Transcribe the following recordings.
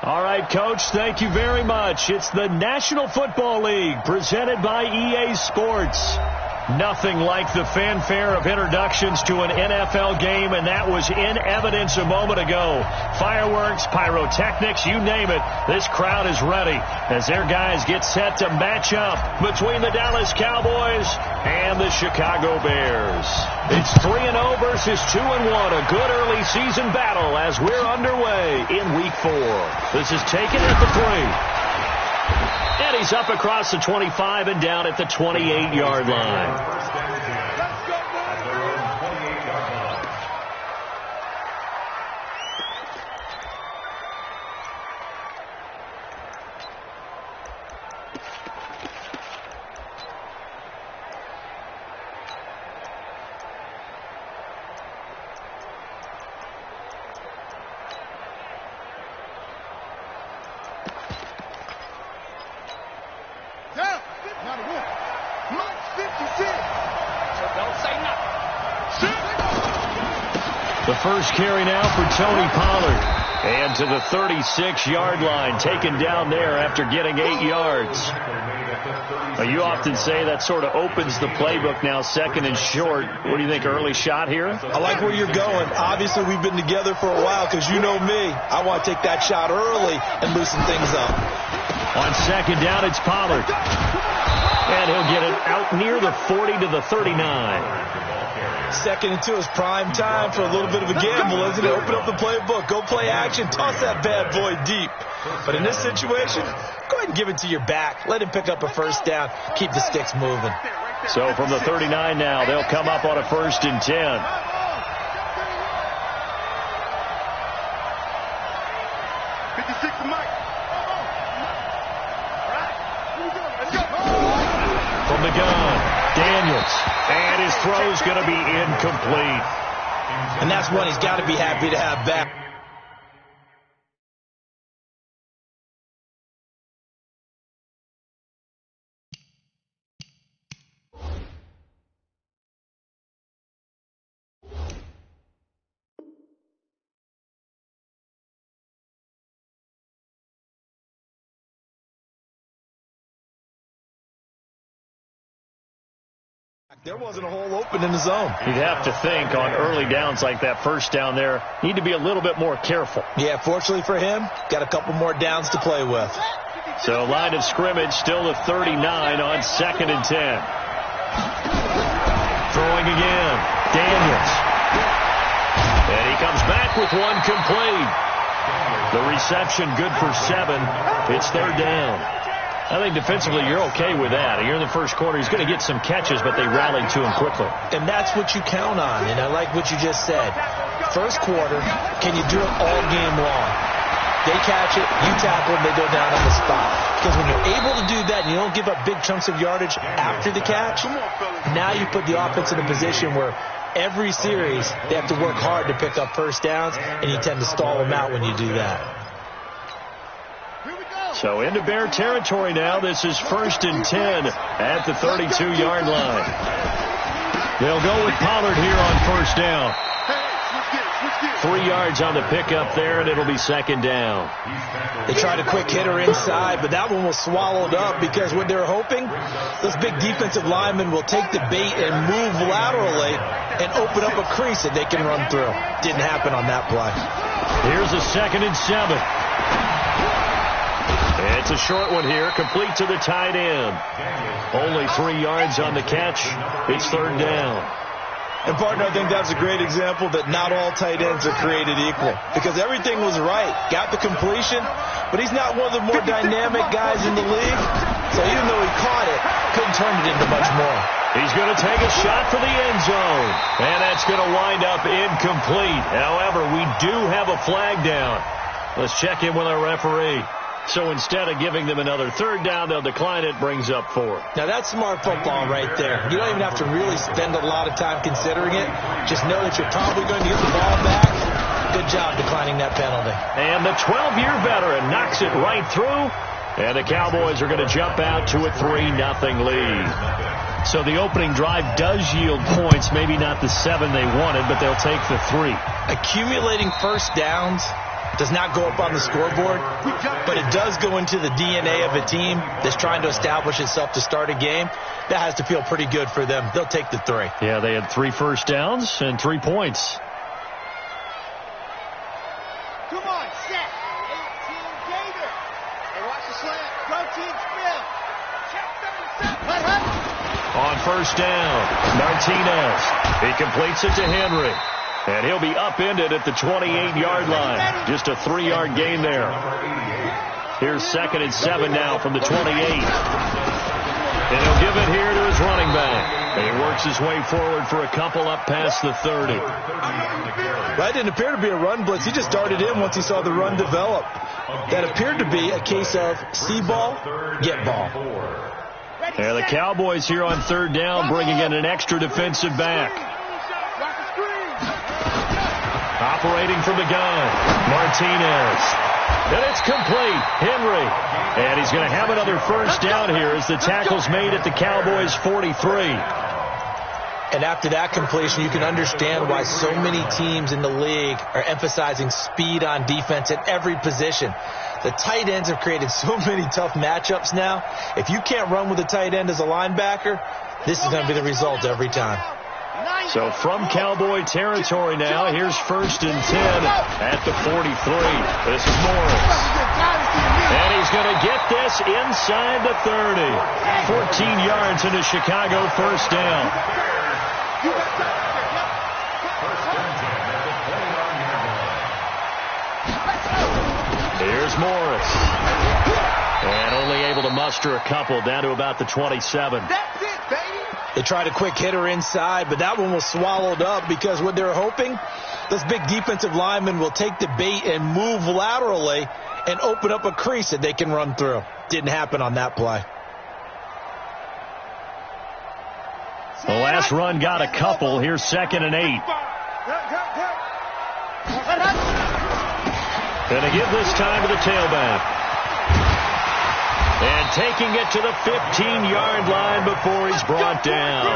All right, Coach, thank you very much. It's the National Football League presented by EA Sports. Nothing like the fanfare of introductions to an NFL game, and that was in evidence a moment ago. Fireworks, pyrotechnics, you name it. This crowd is ready as their guys get set to match up between the Dallas Cowboys and the Chicago Bears. It's 3-0 versus 2-1, a good early season battle as we're underway in Week 4. This is taken at the 3. And he's up across the 25 and down at the 28-yard line. The first carry now for Tony Pollard. And to the 36-yard line, taken down there after getting 8 yards. Now, you often say that sort of opens the playbook now, second and short. What do you think, early shot here? I like where you're going. Obviously, we've been together for a while because you know me. I want to take that shot early and loosen things up. On second down, it's Pollard. And he'll get it out near the 40 to the 39. Second and 2 is prime time for a little bit of a gamble, isn't it? Open up the playbook, go play action, toss that bad boy deep. But in this situation, go ahead and give it to your back. Let him pick up a first down. Keep the sticks moving. So from the 39 now, they'll come up on a 1st and 10. From the gun, Daniels. And his throw's going to be incomplete. And that's one he's got to be happy to have back. There wasn't a hole open in the zone. You'd have to think on early downs like that first down there, need to be a little bit more careful. Yeah, fortunately for him, got a couple more downs to play with. So line of scrimmage still at 39 on 2nd and 10. Throwing again, Daniels. And he comes back with one complete. The reception good for 7. It's 3rd down. I think defensively you're okay with that. You're in the first quarter. He's going to get some catches, but they rallied to him quickly. And that's what you count on, and I like what you just said. First quarter, can you do it all game long? They catch it, you tackle them, they go down on the spot. Because when you're able to do that and you don't give up big chunks of yardage after the catch, now you put the offense in a position where every series they have to work hard to pick up first downs, and you tend to stall them out when you do that. So into Bear territory now. This is 1st and 10 at the 32-yard line. They'll go with Pollard here on 1st down. 3 yards on the pickup there, and it'll be 2nd down. They tried a quick hitter inside, but that one was swallowed up because what they're hoping, those big defensive linemen will take the bait and move laterally and open up a crease that they can run through. Didn't happen on that play. Here's a 2nd and 7. It's a short one here, complete to the tight end. Only 3 yards on the catch. It's 3rd down. And, partner, I think that's a great example that not all tight ends are created equal because everything was right. Got the completion, but he's not one of the more dynamic guys in the league. So even though he caught it, couldn't turn it into much more. He's going to take a shot for the end zone, and that's going to wind up incomplete. However, we do have a flag down. Let's check in with our referee. So instead of giving them another 3rd down, they'll decline it, brings up 4. Now that's smart football right there. You don't even have to really spend a lot of time considering it. Just know that you're probably going to get the ball back. Good job declining that penalty. And the 12-year veteran knocks it right through. And the Cowboys are going to jump out to a 3-0 lead. So the opening drive does yield points, maybe not the 7 they wanted, but they'll take the 3. Accumulating first downs does not go up on the scoreboard, but it does go into the DNA of a team that's trying to establish itself to start a game. That has to feel pretty good for them. They'll take the 3. Yeah, they had 3 first downs and 3 points. Come on, set. 18 Gator. Hey, watch the slant. Go team spin. On first down, Martinez. He completes it to Henry. And he'll be upended at the 28-yard line. Just a 3-yard gain there. Here's 2nd and 7 now from the 28. And he'll give it here to his running back. And he works his way forward for a couple up past the 30. That didn't appear to be a run blitz. He just darted in once he saw the run develop. That appeared to be a case of see ball, get ball. And the Cowboys here on 3rd down bringing in an extra defensive back. Operating from the gun, Martinez. And it's complete. Henry. And he's going to have another first down here as the tackle's made at the Cowboys' 43. And after that completion, you can understand why so many teams in the league are emphasizing speed on defense at every position. The tight ends have created so many tough matchups now. If you can't run with a tight end as a linebacker, this is going to be the result every time. So from Cowboy territory now, here's 1st and 10 at the 43. This is Morris. And he's going to get this inside the 30. 14 yards into Chicago, first down. Here's Morris. And only able to muster a couple down to about the 27. That's it, baby. They tried a quick hitter inside, but that one was swallowed up because what they're hoping, those big defensive linemen will take the bait and move laterally and open up a crease that they can run through. Didn't happen on that play. The last run got a couple. Here's 2nd and 8. Going to give this time to the tailback. And taking it to the 15-yard line before he's brought down.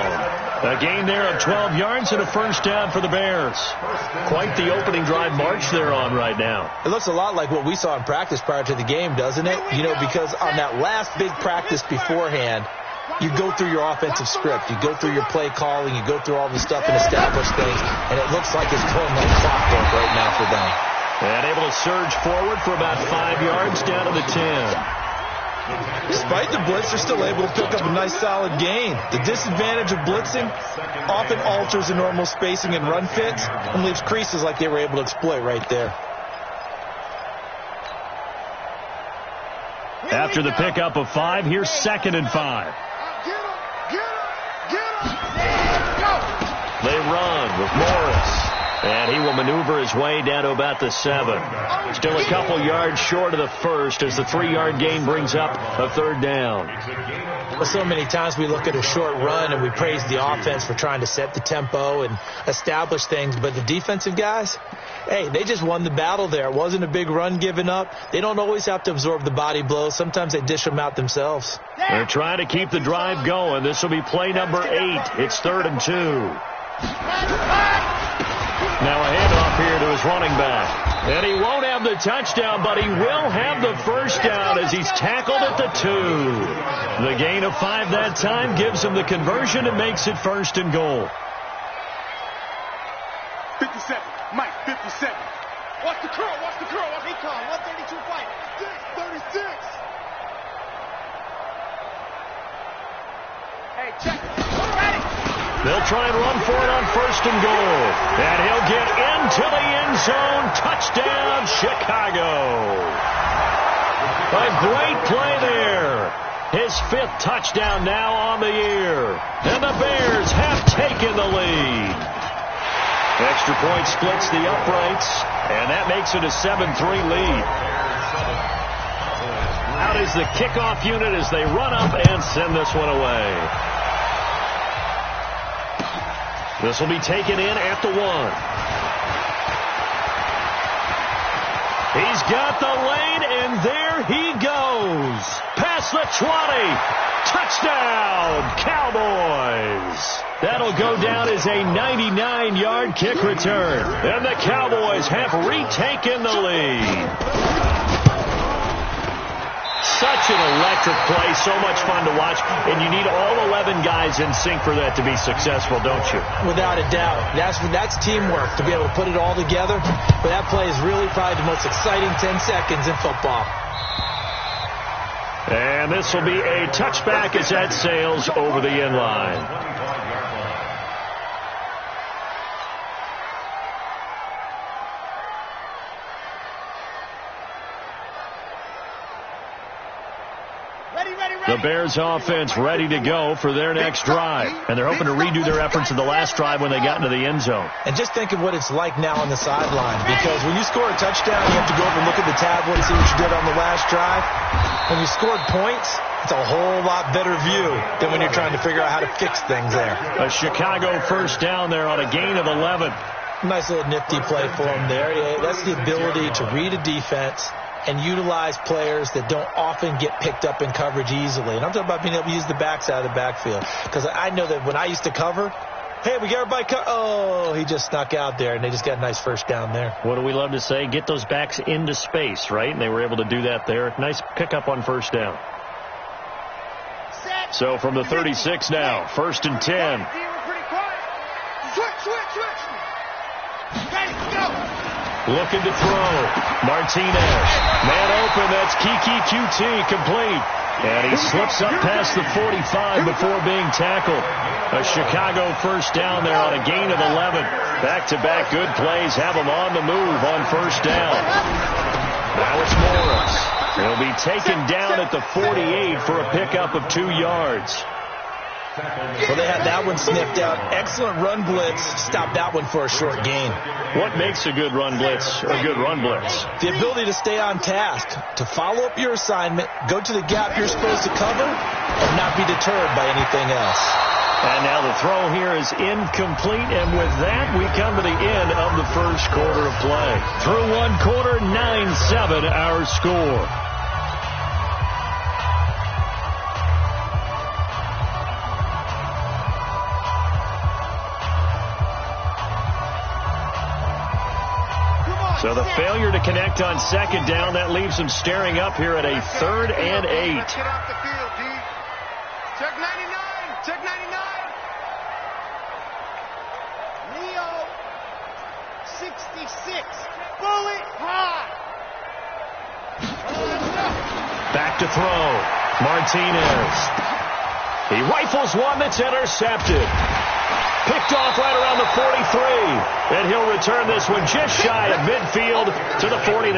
A gain there of 12 yards and a first down for the Bears. Quite the opening drive march they're on right now. It looks a lot like what we saw in practice prior to the game, doesn't it? You know, because on that last big practice beforehand, you go through your offensive script. You go through your play calling. You go through all the stuff and establish things. And it looks like it's going like clockwork right now for them. And able to surge forward for about 5 yards down to the 10. Despite the blitz, they're still able to pick up a nice solid gain. The disadvantage of blitzing often alters the normal spacing and run fits and leaves creases like they were able to exploit right there. After the pickup of 5, here's 2nd and 5. They run with Morris. And he will maneuver his way down to about the 7. Still a couple yards short of the first as the 3-yard gain brings up a 3rd down. Well, so many times we look at a short run and we praise the offense for trying to set the tempo and establish things. But the defensive guys, hey, they just won the battle there. It wasn't a big run given up. They don't always have to absorb the body blows. Sometimes they dish them out themselves. They're trying to keep the drive going. This will be play number 8. It's 3rd and 2. Now a handoff here to his running back. And he won't have the touchdown, but he will have the first down as he's tackled at the 2. The gain of 5 that time gives him the conversion and makes it 1st and goal. 57. Mike, 57. Watch the curl. Watch the curl. Watch the curl. 132 fight. 36. Hey, check. They'll try and run for it on 1st and goal. And he'll get into the end zone. Touchdown, Chicago. A great play there. His 5th touchdown now on the year. And the Bears have taken the lead. Extra point splits the uprights. And that makes it a 7-3 lead. Out is the kickoff unit as they run up and send this one away. This will be taken in at the 1. He's got the lane, and there he goes. Past the 20. Touchdown, Cowboys. That'll that'll go down as a 99-yard kick return. And the Cowboys have retaken the lead. Such an electric play, so much fun to watch, and you need all 11 guys in sync for that to be successful, don't you? Without a doubt. That's teamwork, to be able to put it all together. But that play is really probably the most exciting 10 seconds in football. And this will be a touchback as that sails over the end line. The Bears offense ready to go for their next drive. And they're hoping to redo their efforts in the last drive when they got into the end zone. And just think of what it's like now on the sideline. Because when you score a touchdown, you have to go over and look at the tablet and see what you did on the last drive. When you scored points, it's a whole lot better view than when you're trying to figure out how to fix things there. A Chicago first down there on a gain of 11. Nice little nifty play for him there. Yeah, that's the ability to read a defense and utilize players that don't often get picked up in coverage easily. And I'm talking about being able to use the backs out of the backfield. Because I know that when I used to cover, hey, we got everybody oh, he just snuck out there, and they just got a nice first down there. What do we love to say? Get those backs into space, right? And they were able to do that there. Nice pickup on first down. So from the 36 now, 1st and 10. Looking to throw. Martinez. Man open. That's Kiki QT complete. And he slips up past the 45 before being tackled. A Chicago first down there on a gain of 11. Back-to-back good plays have them on the move on first down. Now it's Morris. He'll be taken down at the 48 for a pickup of 2 yards. Well, they had that one sniffed out. Excellent run blitz. Stopped that one for a short gain. What makes a good run blitz a good run blitz? The ability to stay on task, to follow up your assignment, go to the gap you're supposed to cover, and not be deterred by anything else. And now the throw here is incomplete, and with that, we come to the end of the first quarter of play. Through one quarter, 9-7 our score. So the failure to connect on second down, that leaves them staring up here at a 3rd and 8. Get off the field, D. Check 99. Check 99. Leo, 66. Bullet high. Back to throw. Martinez. He rifles one that's intercepted. Picked off right around the 43. And he'll return this one just shy of midfield to the 49.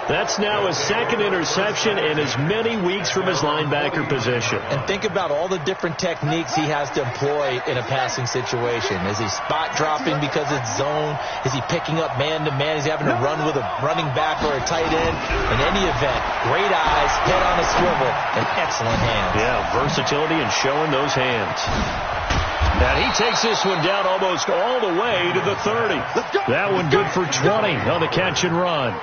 That's now his 2nd interception in as many weeks from his linebacker position. And think about all the different techniques he has to employ in a passing situation. Is he spot dropping because it's zone? Is he picking up man-to-man? Is he having to run with a running back or a tight end? In any event, great eyes, head on a swivel, and excellent hands. Yeah, versatility and showing those hands. And he takes this one down almost all the way to the 30. That one good for 20 on the catch and run.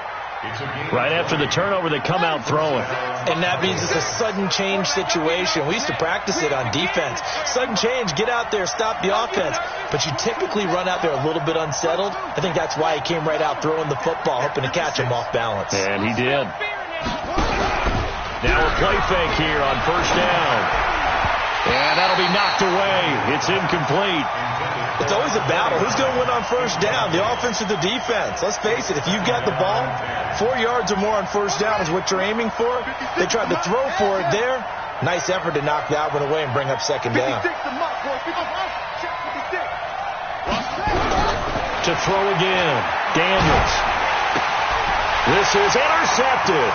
Right after the turnover, they come out throwing. And that means it's a sudden change situation. We used to practice it on defense. Sudden change, get out there, stop the offense. But you typically run out there a little bit unsettled. I think that's why he came right out throwing the football, hoping to catch him off balance. And he did. Now a play fake here on first down. And that'll be knocked away. It's incomplete. It's always a battle. Who's going to win on first down, the offense or the defense? Let's face it, if you've got the ball, 4 yards or more on first down is what you're aiming for. They tried to throw for it there. Nice effort to knock that one away and bring up second down. To throw again, Daniels. This is intercepted.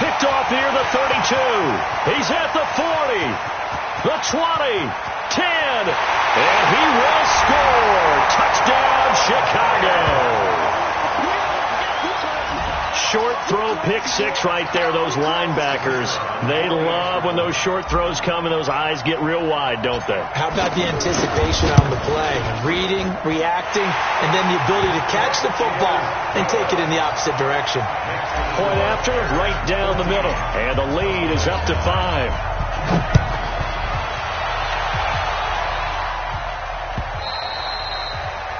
Picked off near the 32. He's at the 40. The 20, 10, and he will score. Touchdown, Chicago. Short throw, pick six right there. Those linebackers, they love when those short throws come and those eyes get real wide, don't they? How about the anticipation on the play? Reading, reacting, and then the ability to catch the football and take it in the opposite direction. Point after, right down the middle, and the lead is up to 5.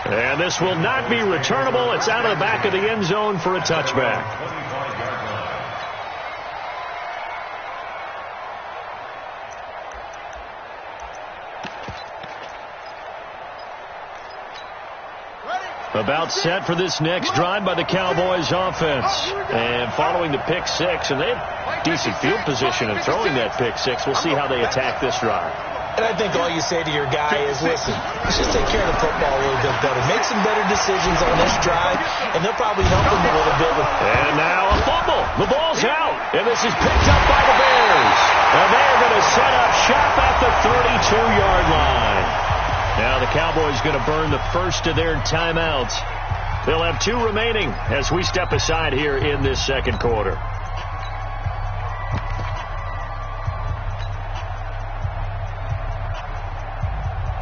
And this will not be returnable. It's out of the back of the end zone for a touchback. About set for this next drive by the Cowboys offense. And following the pick six, and they have decent field position in throwing that pick six. We'll see how they attack this drive. And I think all you say to your guy is, listen, let's just take care of the football a little bit better. Make some better decisions on this drive, and they'll probably help him a little bit. And now a fumble. The ball's out, and this is picked up by the Bears. And they're going to set up shop at the 32-yard line. Now the Cowboys going to burn the first of their timeouts. They'll have 2 remaining as we step aside here in this second quarter.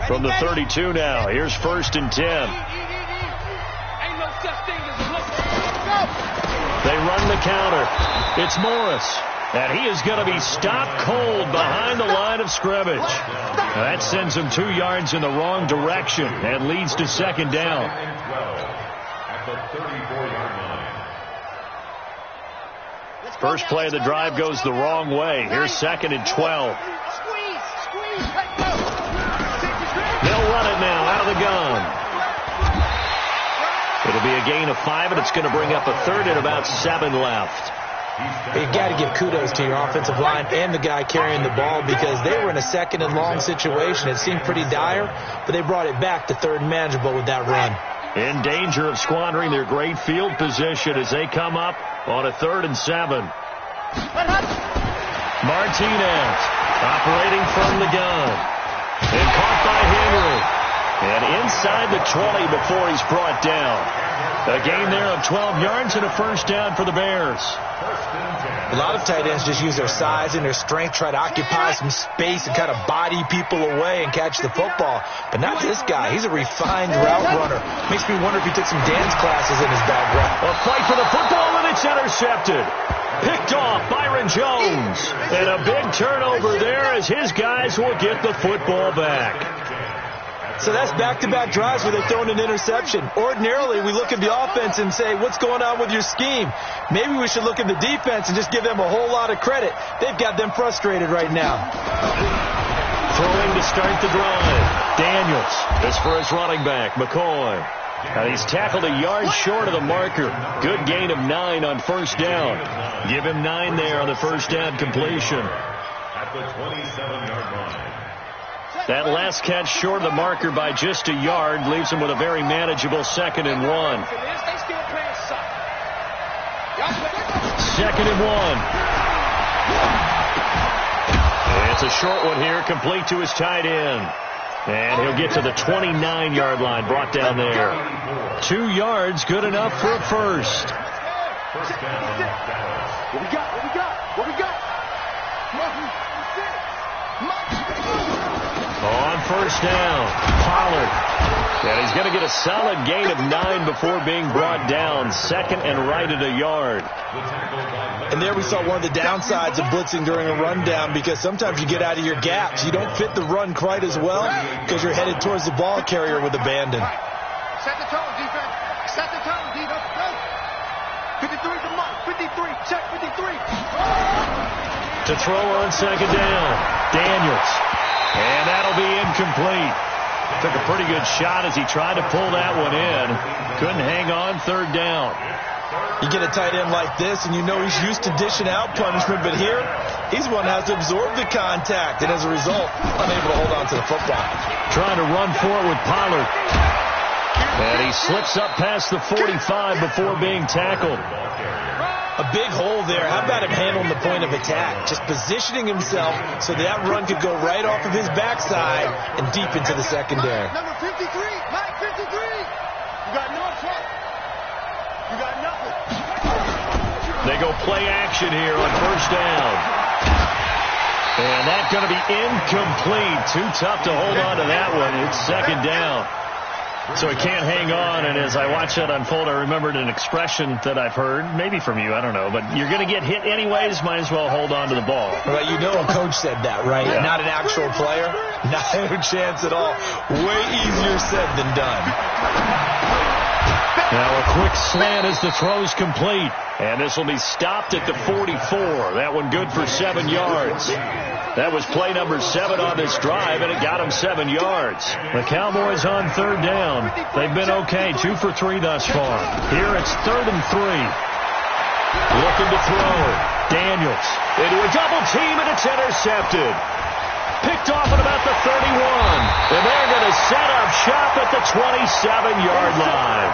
From the 32 now, here's 1st and 10. They run the counter. It's Morris. And he is going to be stopped cold behind the line of scrimmage. That sends him 2 yards in the wrong direction and leads to 2nd down. First play of the drive goes the wrong way. Here's 2nd and 12. They'll run it now out of the gun. It'll be a gain of 5, and it's going to bring up a 3rd and about 7 left. You've got to give kudos to your offensive line and the guy carrying the ball, because they were in a 2nd and long situation. It seemed pretty dire, but they brought it back to 3rd and manageable with that run. In danger of squandering their great field position as they come up on a 3rd and 7. Martinez operating from the gun. And caught by Henry. And inside the 20 before he's brought down. A gain there of 12 yards and a 1st down for the Bears. A lot of tight ends just use their size and their strength, try to occupy some space and kind of body people away and catch the football. But not this guy. He's a refined route runner. Makes me wonder if he took some dance classes in his background. A fight for the football, and it's intercepted. Picked off Byron Jones. And a big turnover there as his guys will get the football back. So that's back-to-back drives where they're throwing an interception. Ordinarily, we look at the offense and say, what's going on with your scheme? Maybe we should look at the defense and just give them a whole lot of credit. They've got them frustrated right now. Throwing to start the drive. Daniels. This for his running back, McCoy. And he's tackled a yard short of the marker. Good gain of 9 on 1st down. Give him 9 there on the 1st down completion. At the 27-yard line. That last catch short of the marker by just a yard leaves him with a very manageable 2nd and 1. 2nd and 1. It's a short one here, complete to his tight end. And he'll get to the 29-yard line, brought down there. 2 yards, good enough for a 1st. What we got? What we got? What we got? On 1st down, Pollard. And he's going to get a solid gain of 9 before being brought down. 2nd and right at a yard. And there we saw one of the downsides of blitzing during a rundown, because sometimes you get out of your gaps. You don't fit the run quite as well because you're headed towards the ball carrier with abandon. Set the tone, defense. Set the tone, defense. 53 to Mike. 53. Check 53. To throw on 2nd down, Daniels. And that'll be incomplete. Took a pretty good shot as he tried to pull that one in. Couldn't hang on 3rd down. You get a tight end like this, and you know he's used to dishing out punishment, but here, he's one that has to absorb the contact, and as a result, unable to hold on to the football. Trying to run for it with Pollard. And he slips up past the 45 before being tackled. A big hole there. How about him handling the point of attack? Just positioning himself so that run could go right off of his backside and deep into the secondary. Number 53, Mike 53. You got no front. You got nothing. They go play action here on 1st down. And that's going to be incomplete. Too tough to hold on to that one. It's 2nd down. So he can't hang on, and as I watched that unfold, I remembered an expression that I've heard, maybe from you, I don't know, but you're going to get hit anyways, might as well hold on to the ball. Well, you know a coach said that, right? Yeah. Not an actual player. Not a chance at all. Way easier said than done. Now a quick slant as the throw's complete, and this will be stopped at the 44. That one good for 7 yards. That was play number 7 on this drive, and it got him 7 yards. The Cowboys on 3rd down. They've been okay, 2 for 3 thus far. Here it's 3rd and 3. Looking to throw. Daniels into a double team, and it's intercepted. Picked off at about the 31. And they're going to set up shop at the 27-yard line.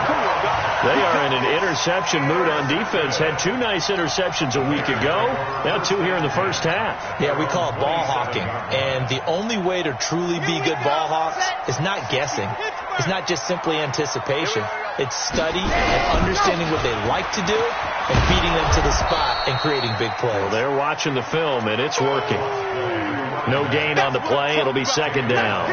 They are in an interception mood on defense. Had 2 nice interceptions a week ago. Now 2 here in the first half. Yeah, we call it ball hawking. And the only way to truly be good ball hawks is not guessing. It's not just simply anticipation. It's study and understanding what they like to do and beating them to the spot and creating big plays. Well, they're watching the film, and it's working. No gain on the play. It'll be 2nd down.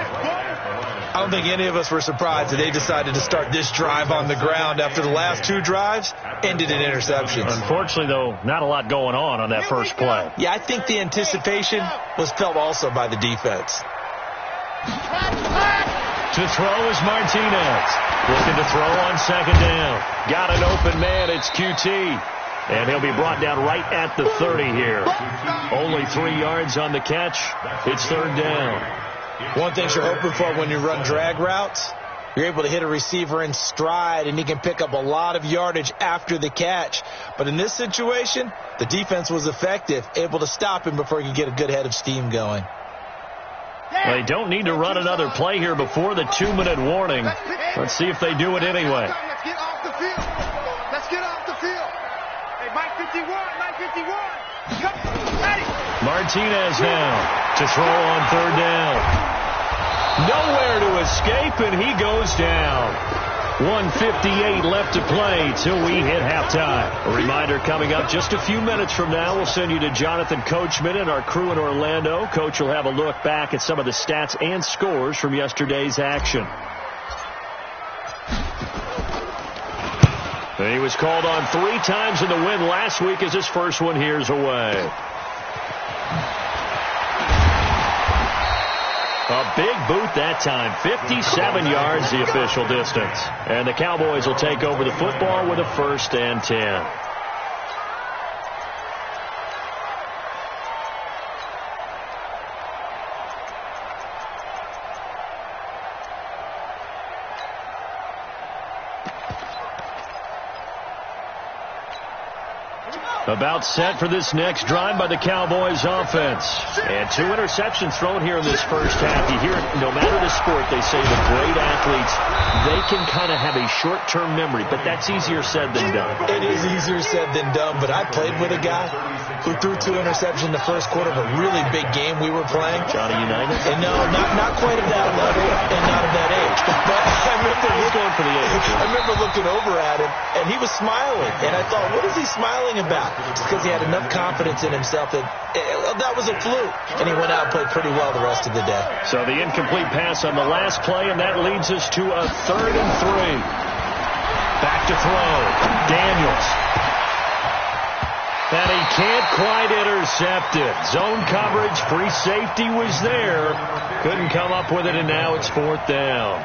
I don't think any of us were surprised that they decided to start this drive on the ground after the last 2 drives ended in interceptions. Unfortunately, though, not a lot going on that first play. Yeah, I think the anticipation was felt also by the defense. To throw is Martinez. Looking to throw on 2nd down. Got an open man. It's QT. And he'll be brought down right at the 30 here. Only 3 yards on the catch. It's 3rd down. One thing you're hoping for when you run drag routes, you're able to hit a receiver in stride, and he can pick up a lot of yardage after the catch. But in this situation, the defense was effective, able to stop him before he could get a good head of steam going. They don't need to run another play here before the 2-minute warning. Let's see if they do it anyway. Let's get off the field. Let's get off the field. Hey, Mike 51, Mike 51. Come, ready. Martinez now to throw on 3rd down. Nowhere to escape, and he goes down. 1:58 left to play till we hit halftime. A reminder coming up just a few minutes from now. We'll send you to Jonathan Coachman and our crew in Orlando. Coach will have a look back at some of the stats and scores from yesterday's action. He was called on 3 times in the win last week as his first one here's away. A big boot that time. 57 yards the official distance. And the Cowboys will take over the football with a 1st and 10. About set for this next drive by the Cowboys offense. And 2 interceptions thrown here in this first half. You hear it, no matter the sport, they say the great athletes, they can kind of have a short-term memory, but that's easier said than done. It is easier said than done, but I played with a guy who threw 2 interceptions in the first quarter of a really big game we were playing. Johnny United? And no, not quite at that level and not at that age. But I remember going for the age. I remember looking over at him, and he was smiling. And I thought, what is he smiling about? Just because he had enough confidence in himself that was a fluke. And he went out and played pretty well the rest of the day. So the incomplete pass on the last play, and that leads us to a 3rd and 3. Back to throw. Daniels. And he can't quite intercept it. Zone coverage, free safety was there. Couldn't come up with it, and now it's 4th down.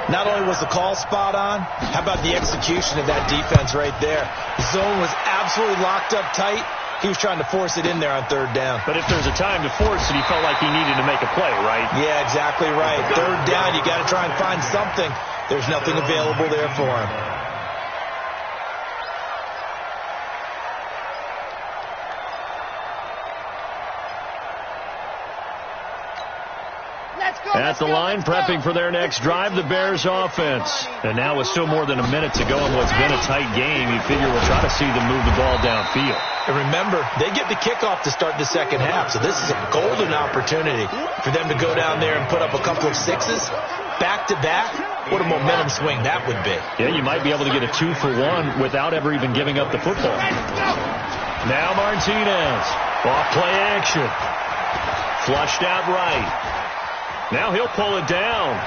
Not only was the call spot on, how about the execution of that defense right there? The zone was absolutely locked up tight. He was trying to force it in there on 3rd down. But if there's a time to force it, he felt like he needed to make a play, right? Yeah, exactly right. 3rd down, you got to try and find something. There's nothing available there for him. At the line, prepping for their next drive, the Bears offense. And now with still more than a minute to go in what's been a tight game, you figure we'll try to see them move the ball downfield. And remember, they get the kickoff to start the second half, so this is a golden opportunity for them to go down there and put up a couple of 6s back-to-back. What a momentum swing that would be. Yeah, you might be able to get a 2-for-1 without ever even giving up the football. Now Martinez, off play action. Flushed out right. Now he'll pull it down.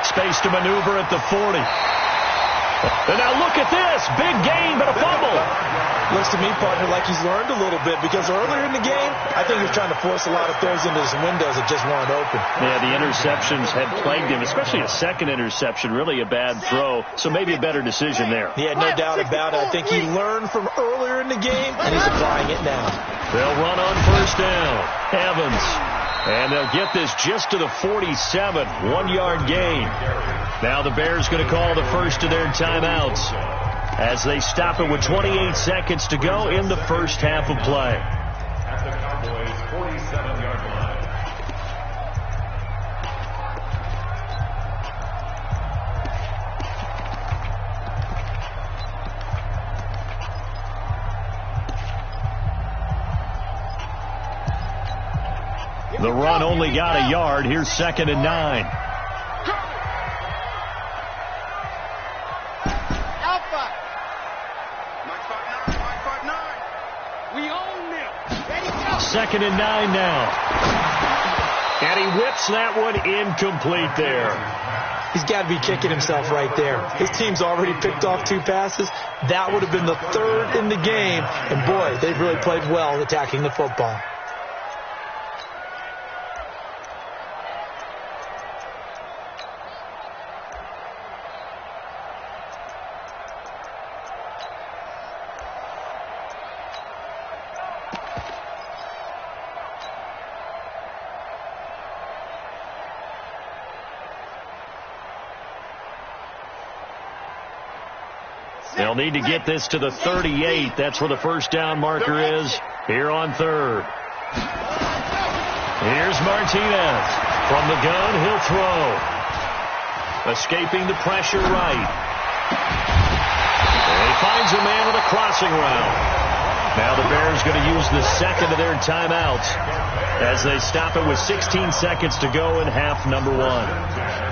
Space to maneuver at the 40. And now look at this. Big game, but a fumble. Looks to me, partner, like he's learned a little bit, because earlier in the game, I think he was trying to force a lot of throws into his windows that just weren't open. Yeah, the interceptions had plagued him, especially a second interception, really a bad throw. So maybe a better decision there. Yeah, no doubt about it. I think he learned from earlier in the game, and he's applying it now. They'll run on first down. Evans. And they'll get this just to the 47, 1-yard gain. Now the Bears going to call the first of their timeouts as they stop it with 28 seconds to go in the first half of play. At the Cowboys' 47-yard line. The run only got a yard. Here's 2nd and 9. Alpha. Mike 5-9. We own them. Ready, go. 2nd and 9 now. And he whips that one incomplete there. He's got to be kicking himself right there. His team's already picked off 2 passes. That would have been the 3rd in the game. And, boy, they've really played well attacking the football. They'll need to get this to the 38. That's where the first down marker is here on 3rd. Here's Martinez. From the gun, he'll throw. Escaping the pressure right. And he finds a man with a crossing route. Now the Bears going to use the second of their timeouts as they stop it with 16 seconds to go in half number 1.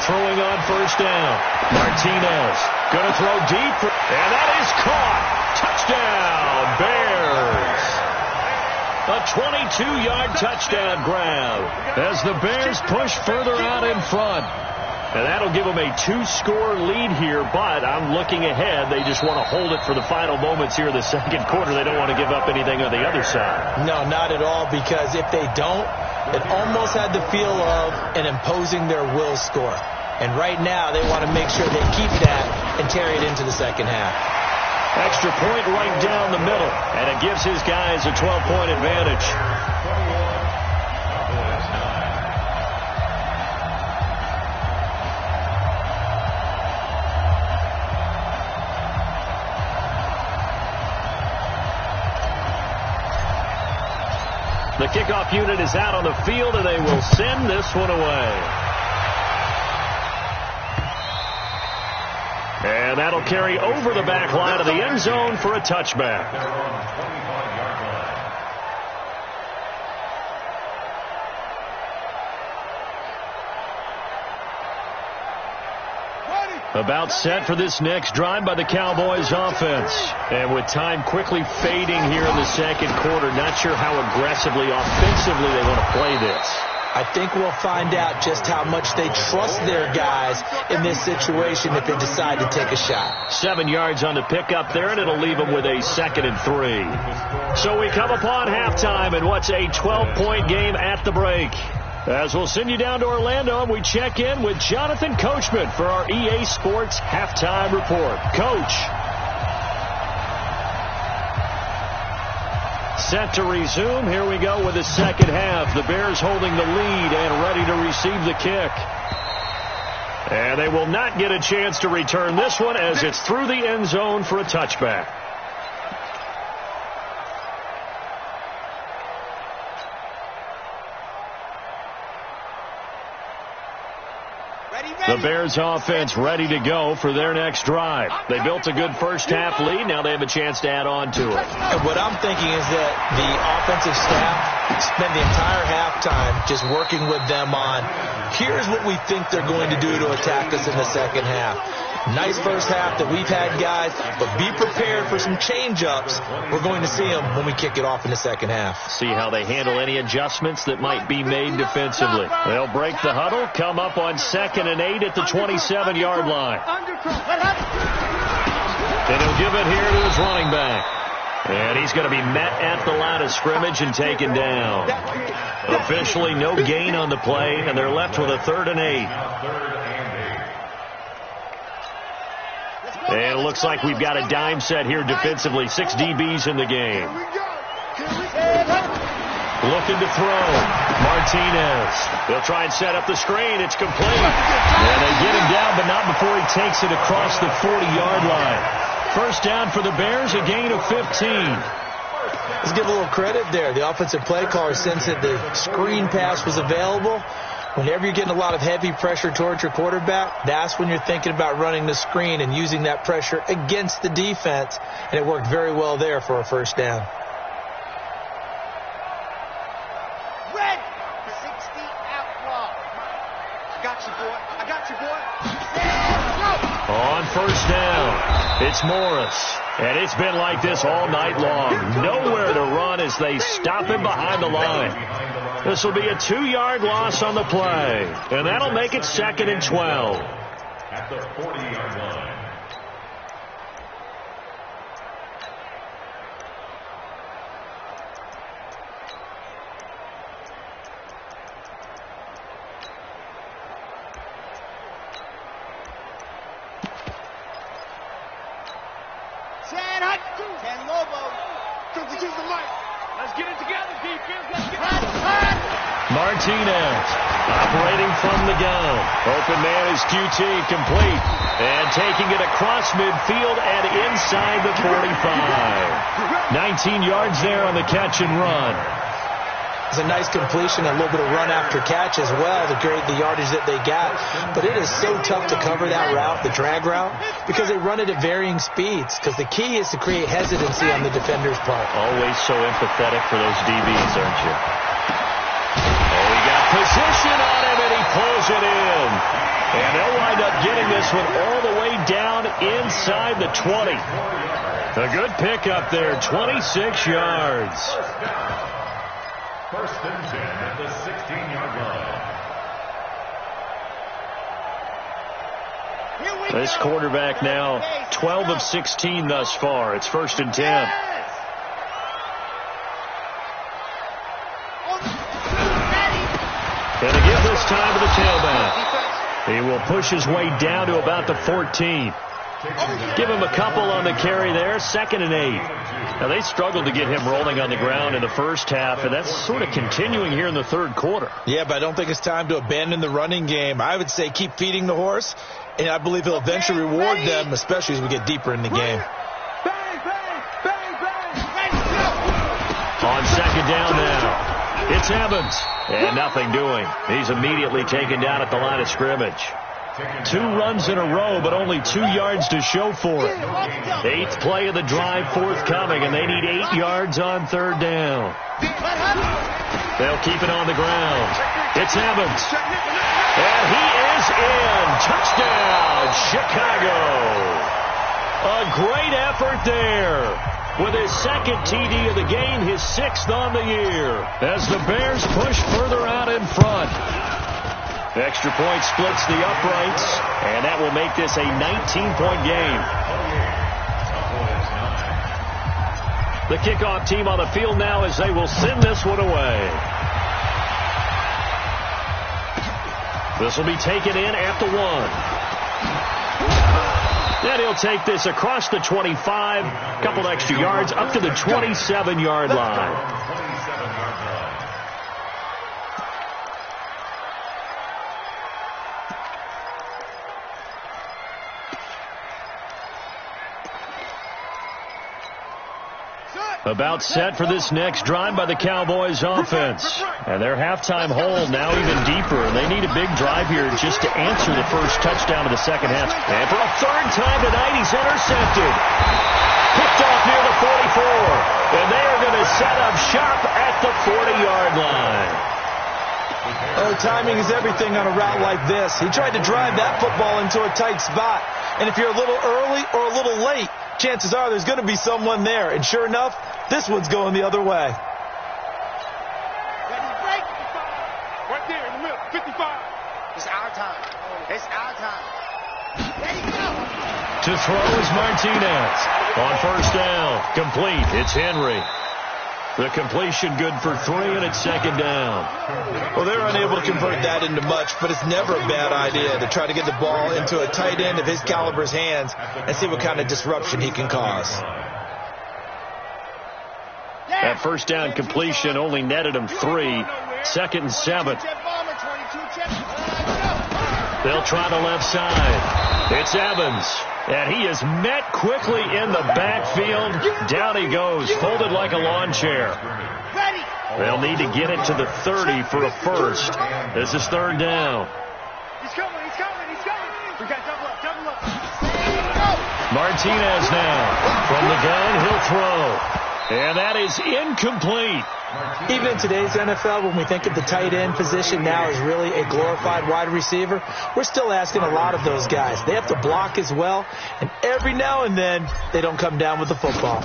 Throwing on first down. Martinez going to throw deep. And that is caught. Touchdown, Bears. A 22-yard touchdown grab as the Bears push further out in front. And that'll give them a 2-score lead here, but I'm looking ahead. They just want to hold it for the final moments here in the second quarter. They don't want to give up anything on the other side. No, not at all, because if they don't, it almost had the feel of an imposing their will score. And right now, they want to make sure they keep that and carry it into the second half. Extra point right down the middle, and it gives his guys a 12-point advantage. The kickoff unit is out on the field, and they will send this one away. And that'll carry over the back line of the end zone for a touchback. About set for this next drive by the Cowboys offense. And with time quickly fading here in the second quarter, not sure how aggressively, offensively they want to play this. I think we'll find out just how much they trust their guys in this situation if they decide to take a shot. 7 yards on the pickup there, and it'll leave them with a 2nd and 3. So we come upon halftime in what's a 12-point game at the break. As we'll send you down to Orlando, and we check in with Jonathan Coachman for our EA Sports Halftime Report. Coach. Set to resume. Here we go with the second half. The Bears holding the lead and ready to receive the kick. And they will not get a chance to return this one as it's through the end zone for a touchback. Ready? The Bears offense ready to go for their next drive. They built a good first-half lead. Now they have a chance to add on to it. And what I'm thinking is that the offensive staff spent the entire halftime just working with them on, here's what we think they're going to do to attack us in the second half. Nice first half that we've had, guys, but be prepared for some change-ups. We're going to see them when we kick it off in the second half. See how they handle any adjustments that might be made defensively. They'll break the huddle, come up on 2nd and 8 at the 27-yard line. And he'll give it here to his running back. And he's going to be met at the line of scrimmage and taken down. Officially no gain on the play, and they're left with a 3rd and 8. And it looks like we've got a dime set here defensively. 6 DBs in the game. Looking to throw. Martinez. They'll try and set up the screen. It's complete. And they get him down, but not before he takes it across the 40-yard line. First down for the Bears, a gain of 15. Let's give a little credit there. The offensive play caller sensed that the screen pass was available. Whenever you're getting a lot of heavy pressure towards your quarterback, that's when you're thinking about running the screen and using that pressure against the defense. And it worked very well there for a first down. Red, 60 outlaw. I got you, boy. I got you, boy. On first down, it's Morris. And it's been like this all night long. Nowhere to run as they stop him behind the line. This will be a 2-yard loss on the play. And that'll make it 2nd and 12. At the 40-yard line. Ken Lobo. Comes to use the mic. Let's get it together, defense. Let's get it. Martinez operating from the gun. Open man is QT, complete. And taking it across midfield and inside the 45. 19 yards there on the catch and run. It's a nice completion, a little bit of run after catch as well to create the yardage that they got. But it is so tough to cover that route, the drag route, because they run it at varying speeds. Because the key is to create hesitancy on the defender's part. Always so empathetic for those DBs, aren't you? Oh, he got position on him, and he pulls it in. And they'll wind up getting this one all the way down inside the 20. A good pickup there, 26 yards. First and 10 at the 16-yard line. This quarterback now 12 of 16 thus far. It's 1st and 10. And to give this time to the tailback. He will push his way down to about the 14. Give him a couple on the carry there. 2nd and 8. Now, they struggled to get him rolling on the ground in the first half, and that's sort of continuing here in the third quarter. Yeah, but I don't think it's time to abandon the running game. I would say keep feeding the horse, and I believe he'll eventually reward them, especially as we get deeper in the game. On 2nd down now, it's Evans, and nothing doing. He's immediately taken down at the line of scrimmage. 2 runs in a row, but only 2 yards to show for it. 8th play of the drive forthcoming, and they need 8 yards on 3rd down. They'll keep it on the ground. It's Evans. And he is in. Touchdown, Chicago. A great effort there. With his 2nd TD of the game, his 6th on the year. As the Bears push further out in front. Extra point splits the uprights, and that will make this a 19-point game. The kickoff team on the field now as they will send this one away. This will be taken in at the 1. And he'll take this across the 25, a couple extra yards, up to the 27-yard line. About set for this next drive by the Cowboys offense. And their halftime hole now even deeper. And they need a big drive here just to answer the first touchdown of the second half. And for a third time tonight, he's intercepted. Picked off near the 44. And they are going to set up shop at the 40-yard line. Oh, timing is everything on a route like this. He tried to drive that football into a tight spot. And if you're a little early or a little late, chances are there's going to be someone there. And sure enough, this one's going the other way. Right there in the middle, 55. It's our time. It's our time. There you go. To throw is Martinez. On first down, complete. It's Henry. The completion good for 3, and it's second down. Well, they're unable to convert that into much, but it's never a bad idea to try to get the ball into a tight end of his caliber's hands and see what kind of disruption he can cause. That first down completion only netted him 3. Second and 7. They'll try the left side. It's Evans. And he is met quickly in the backfield. Down he goes, folded like a lawn chair. They'll need to get it to the 30 for a first. This is third down. He's coming, he's coming, he's coming. We got double up, double up. Martinez now. From the gun, he'll throw. And that is incomplete. Even in today's NFL, when we think of the tight end position now as really a glorified wide receiver, we're still asking a lot of those guys. They have to block as well, and every now and then, they don't come down with the football.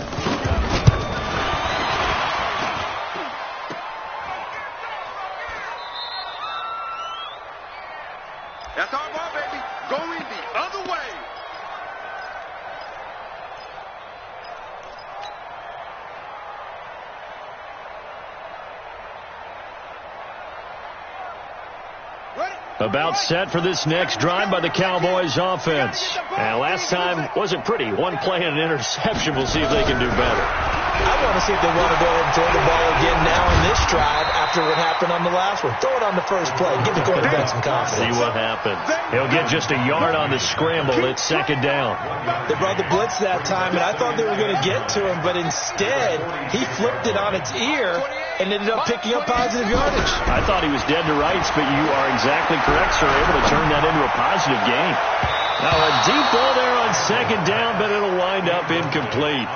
That's our ball, baby. Going the other way. About set for this next drive by the Cowboys offense. And last time wasn't pretty. One play and an interception. We'll see if they can do better. I want to see if they want to go ahead and throw the ball again now in this drive after what happened on the last one. Throw it on the first play. Give the quarterback some confidence. See what happens. He'll get just a yard on the scramble. It's second down. They brought the blitz that time, and I thought they were going to get to him, but instead he flipped it on its ear and ended up picking up positive yardage. I thought he was dead to rights, but you are exactly correct, sir. Able to turn that into a positive gain. Now a deep ball there on second down, but it'll wind up incomplete.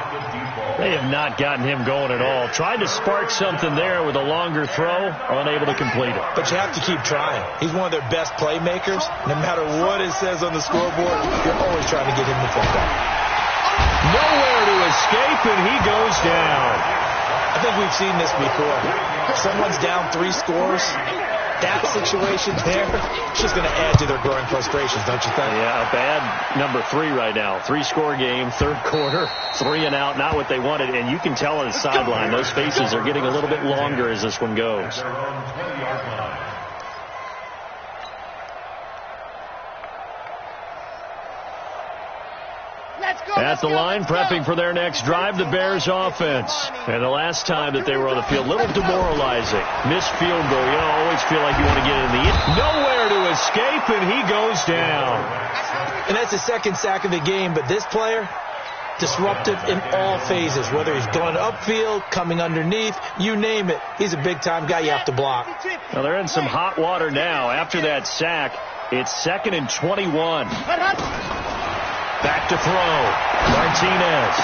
They have not gotten him going at all. Tried to spark something there with a longer throw, unable to complete it. But you have to keep trying. He's one of their best playmakers. No matter what it says on the scoreboard, you're always trying to get him the football. Nowhere to escape, and he goes down. I think we've seen this before. Someone's down 3 scores. That situation there, it's just going to add to their growing frustrations, don't you think? Yeah, a bad number 3 right now. 3-score game, third quarter, 3 and out, not what they wanted. And you can tell on the sideline, those faces are getting a little bit longer as this one goes. At the line, prepping for their next drive, the Bears offense. And the last time that they were on the field, a little demoralizing. Missed field goal. You know, always feel like you want to get in the end. Nowhere to escape, and he goes down. And that's the second sack of the game, but this player, disruptive in all phases, whether he's going upfield, coming underneath, you name it. He's a big-time guy you have to block. Well, they're in some hot water now. After that sack, it's 2nd and 21. Back to throw. Martinez.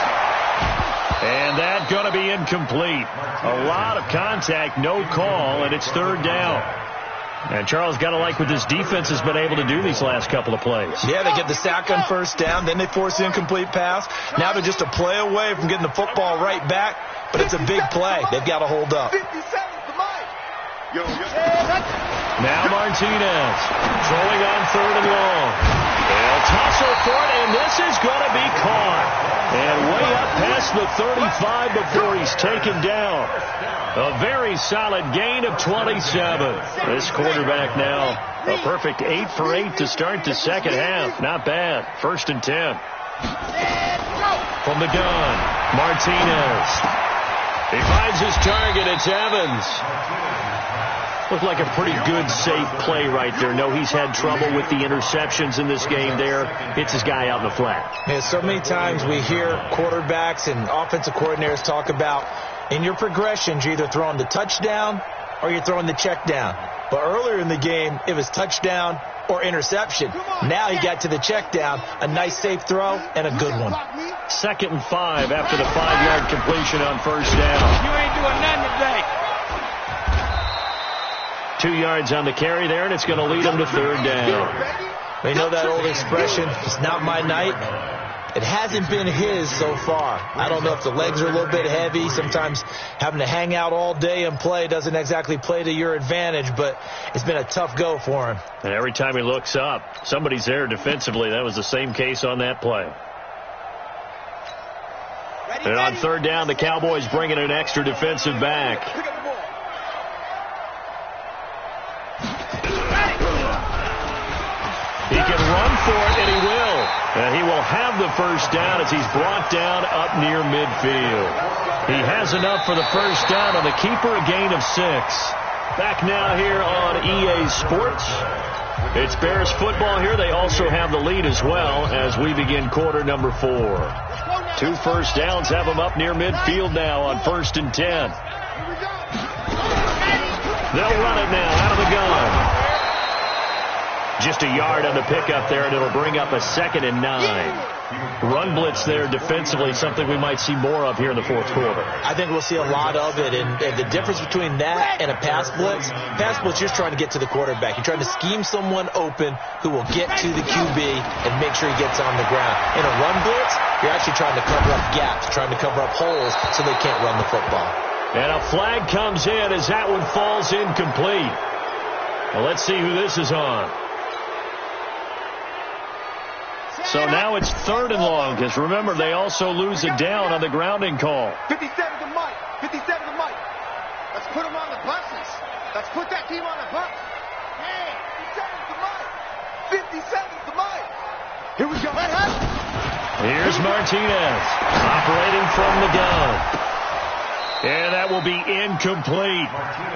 And that's going to be incomplete. A lot of contact, no call, and it's third down. And Charles, got to like what this defense has been able to do these last couple of plays. Yeah, they get the sack on first down, then they force the incomplete pass. Now they're just a play away from getting the football right back, but it's a big play. They've got to hold up. Now Martinez throwing on 3rd and long. They'll tussle for it, and this is going to be caught. And way up past the 35 before he's taken down. A very solid gain of 27. This quarterback now, a perfect 8 for 8 to start the second half. Not bad. 1st and 10. From the gun, Martinez. He finds his target. It's Evans. Looked like a pretty good, safe play right there. No, he's had trouble with the interceptions in this game there. It's his guy out in the flat. Yeah, so many times we hear quarterbacks and offensive coordinators talk about in your progressions, you're either throwing the touchdown or you're throwing the check down. But earlier in the game, it was touchdown or interception. Now he got to the check down, a nice safe throw, and a good one. 2nd and 5 after the 5-yard completion on first down. You ain't doing nothing today. 2 yards on the carry there, and it's going to lead him to 3rd down. You know that old expression, it's not my night? It hasn't been his so far. I don't know if the legs are a little bit heavy. Sometimes having to hang out all day and play doesn't exactly play to your advantage, but it's been a tough go for him. And every time he looks up, somebody's there defensively. That was the same case on that play. And on 3rd down, the Cowboys bring in an extra defensive back. He can run for it, and he will. And he will have the first down as he's brought down up near midfield. He has enough for the first down on the keeper, a gain of 6. Back now here on EA Sports. It's Bears football here. They also have the lead as well as we begin quarter number 4. 2 first downs have them up near midfield now on 1st and 10. They'll run it now out of the gun. Just a yard on the pickup there, and it'll bring up a 2nd and 9. Run blitz there defensively, something we might see more of here in the 4th quarter. I think we'll see a lot of it, and the difference between that and a pass blitz, you're just trying to get to the quarterback. You're trying to scheme someone open who will get to the QB and make sure he gets on the ground. In a run blitz, you're actually trying to cover up gaps, trying to cover up holes so they can't run the football. And a flag comes in as that one falls incomplete. Well, let's see who this is on. So now it's 3rd and long, because remember, they also lose it down on the grounding call. 57 to Mike. 57 to Mike. Let's put him on the buses. Let's put that team on the bus. Hey, 57 to Mike. 57 to Mike. Here we go. Here's Martinez operating from the gun. And that will be incomplete.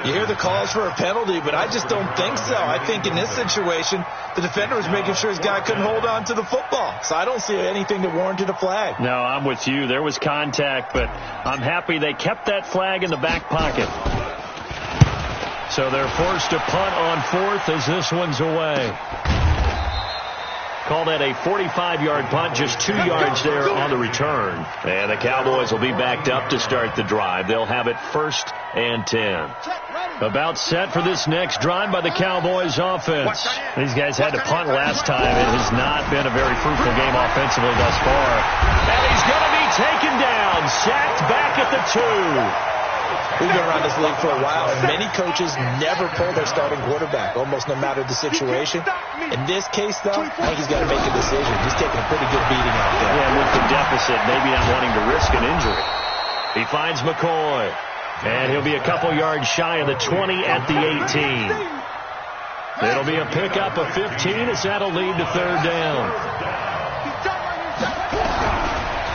You hear the calls for a penalty, but I just don't think so. I think in this situation, the defender was making sure his guy couldn't hold on to the football. So I don't see anything that warranted a flag. No, I'm with you. There was contact, but I'm happy they kept that flag in the back pocket. So they're forced to punt on 4th as this one's away. Call that a 45-yard punt, just 2 yards there on the return. And the Cowboys will be backed up to start the drive. They'll have it 1st and 10. About set for this next drive by the Cowboys offense. These guys had to punt last time. It has not been a very fruitful game offensively thus far. And he's going to be taken down, sacked back at the 2. We've been around this league for a while, and many coaches never pull their starting quarterback, almost no matter the situation. In this case, though, I think he's got to make a decision. He's taking a pretty good beating out there. Yeah, with the deficit, maybe not wanting to risk an injury. He finds McCoy, and he'll be a couple yards shy of the 20 at the 18. It'll be a pickup of 15 as that'll lead to 3rd down.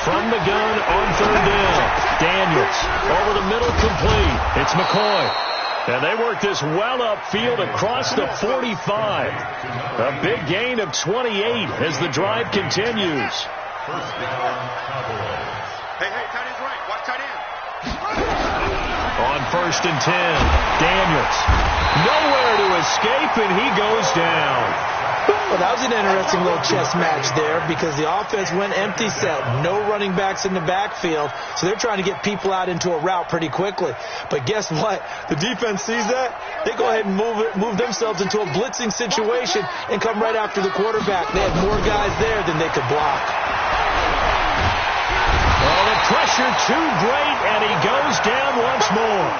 From the gun on 3rd down. Daniels over the middle, complete. It's McCoy. And they work this well upfield across the 45. A big gain of 28 as the drive continues. First down, Cowboys. Hey, tight end's right. Watch tight end. On 1st and 10, Daniels. Nowhere to escape, and he goes down. Well, that was an interesting little chess match there because the offense went empty set. No running backs in the backfield, so they're trying to get people out into a route pretty quickly. But guess what? The defense sees that. They go ahead and move themselves into a blitzing situation and come right after the quarterback. They had more guys there than they could block. Well, the pressure too great, and he goes down once more.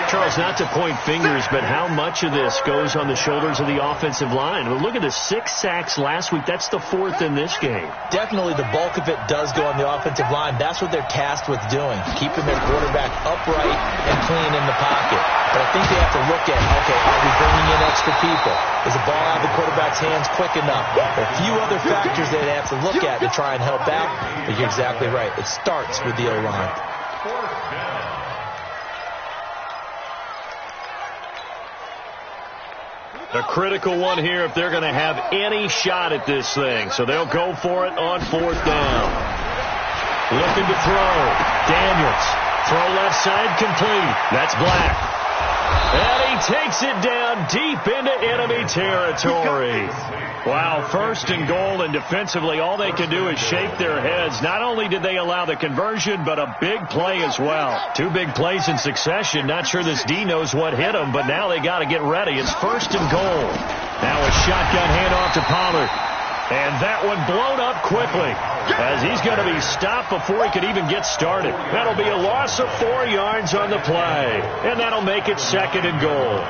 Charles, not to point fingers, but how much of this goes on the shoulders of the offensive line? Well, look at the 6 sacks last week. That's the 4th in this game. Definitely the bulk of it does go on the offensive line. That's what they're tasked with doing, keeping their quarterback upright and clean in the pocket. But I think they have to look at, okay, are we bringing in extra people? Is the ball out of the quarterback's hands quick enough? There are a few other factors that they have to look at to try and help out. But you're exactly right. It starts with the O-line. A critical one here if they're going to have any shot at this thing. So they'll go for it on 4th down. Looking to throw. Daniels. Throw left side complete. That's Black. And he takes it down deep into enemy territory. Wow, 1st and goal, and defensively all they can do is shake their heads. Not only did they allow the conversion, but a big play as well. 2 big plays in succession. Not sure this D knows what hit him, but now they got to get ready. It's 1st and goal. Now a shotgun handoff to Pollard. And that one blown up quickly as he's going to be stopped before he could even get started. That'll be a loss of 4 yards on the play, and that'll make it 2nd and goal.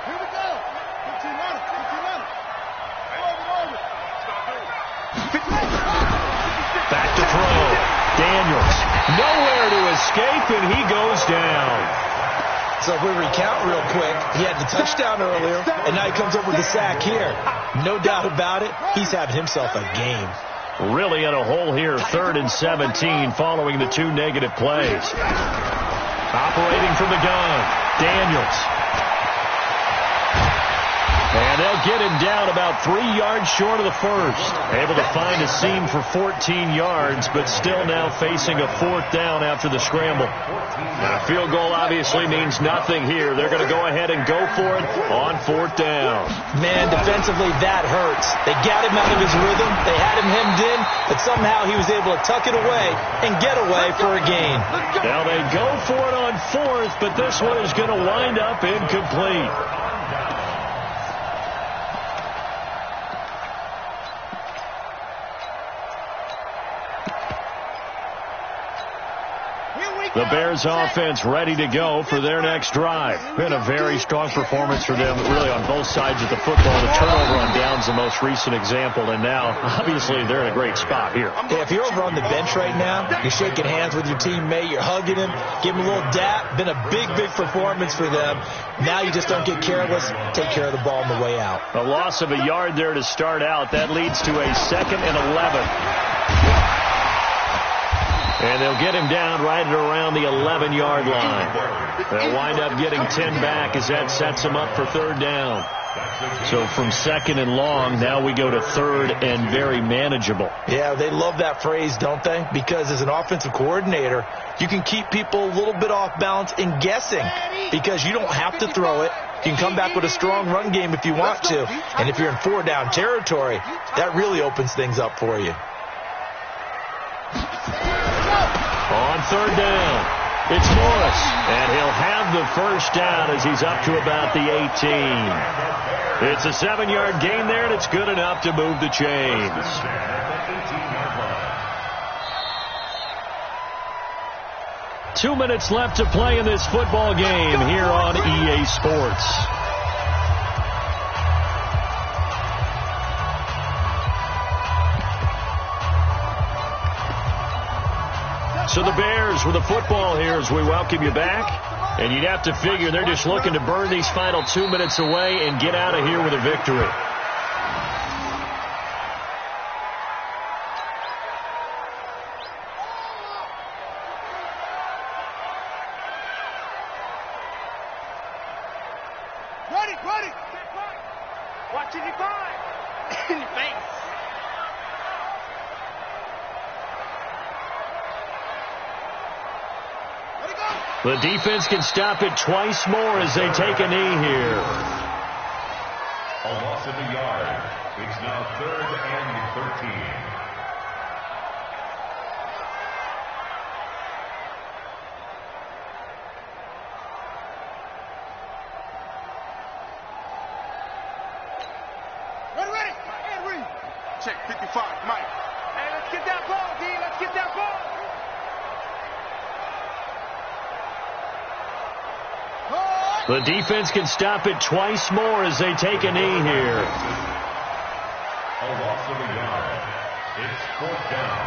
Here we go. 15 minutes. 15 minutes. Back to throw. Daniels. Nowhere to escape, and he goes down. So if we recount real quick, he had the touchdown earlier, and now he comes up with the sack here. No doubt about it, he's having himself a game. Really in a hole here, 3rd and 17 following the 2 negative plays. Operating from the gun, Daniels. And they'll get him down about 3 yards short of the 1st. Able to find a seam for 14 yards, but still now facing a 4th down after the scramble. And a field goal obviously means nothing here. They're going to go ahead and go for it on 4th down. Man, defensively, that hurts. They got him out of his rhythm. They had him hemmed in, but somehow he was able to tuck it away and get away for a gain. Now they go for it on 4th, but this one is going to wind up incomplete. The Bears offense ready to go for their next drive. Been a very strong performance for them, really on both sides of the football. The turnover on downs the most recent example, and now, obviously, they're in a great spot here. Yeah, if you're over on the bench right now, you're shaking hands with your teammate, you're hugging him, give him a little dap. Been a big, big performance for them. Now you just don't get careless. Take care of the ball on the way out. A loss of a yard there to start out. That leads to a 2nd and 11. And they'll get him down right at around the 11-yard line. They'll wind up getting 10 back as that sets them up for 3rd down. So from 2nd and long, now we go to 3rd and very manageable. Yeah, they love that phrase, don't they? Because as an offensive coordinator, you can keep people a little bit off balance and guessing because you don't have to throw it. You can come back with a strong run game if you want to. And if you're in 4-down territory, that really opens things up for you. On 3rd down, it's Morris, and he'll have the 1st down as he's up to about the 18. It's a 7-yard gain there, and it's good enough to move the chains. 2 minutes left to play in this football game here on EA Sports. So the Bears with the football here as we welcome you back. And you'd have to figure they're just looking to burn these final 2 minutes away and get out of here with a victory. Ready. Watching you find. In your face. The defense can stop it twice more as they take a knee here. A loss of a yard. It's now 3rd and 13. Ready. And read. Check 55, Mike. Hey, let's get that ball, D. Let's get that ball. The defense can stop it twice more as they take a knee here. A loss of a yard. It's 4th down.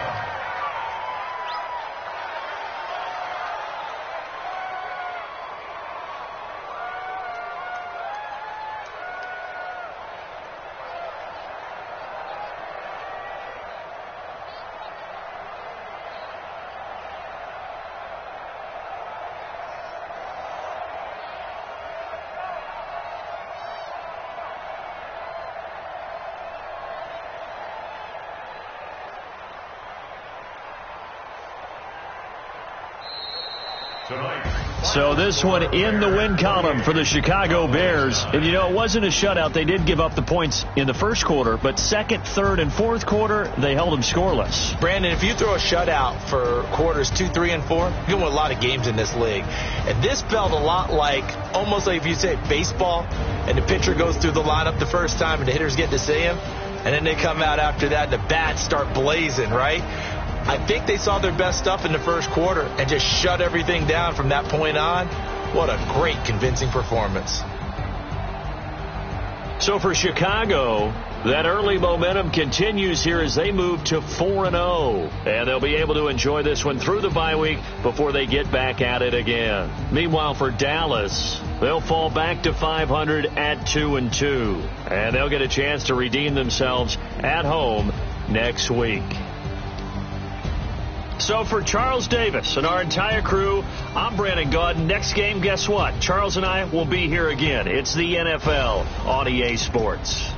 So this one in the win column for the Chicago Bears. And, it wasn't a shutout. They did give up the points in the first quarter, but second, third, and fourth quarter, they held them scoreless. Brandon, if you throw a shutout for quarters 2, 3, and 4, you're going to win a lot of games in this league. And this felt a lot almost like if you say baseball, and the pitcher goes through the lineup the first time, and the hitters get to see him, and then they come out after that, and the bats start blazing, right? I think they saw their best stuff in the first quarter and just shut everything down from that point on. What a great, convincing performance. So for Chicago, that early momentum continues here as they move to 4-0. And they'll be able to enjoy this one through the bye week before they get back at it again. Meanwhile, for Dallas, they'll fall back to 500 at 2-2. And they'll get a chance to redeem themselves at home next week. So for Charles Davis and our entire crew, I'm Brandon Gaudin. Next game, guess what? Charles and I will be here again. It's the NFL on EA Sports.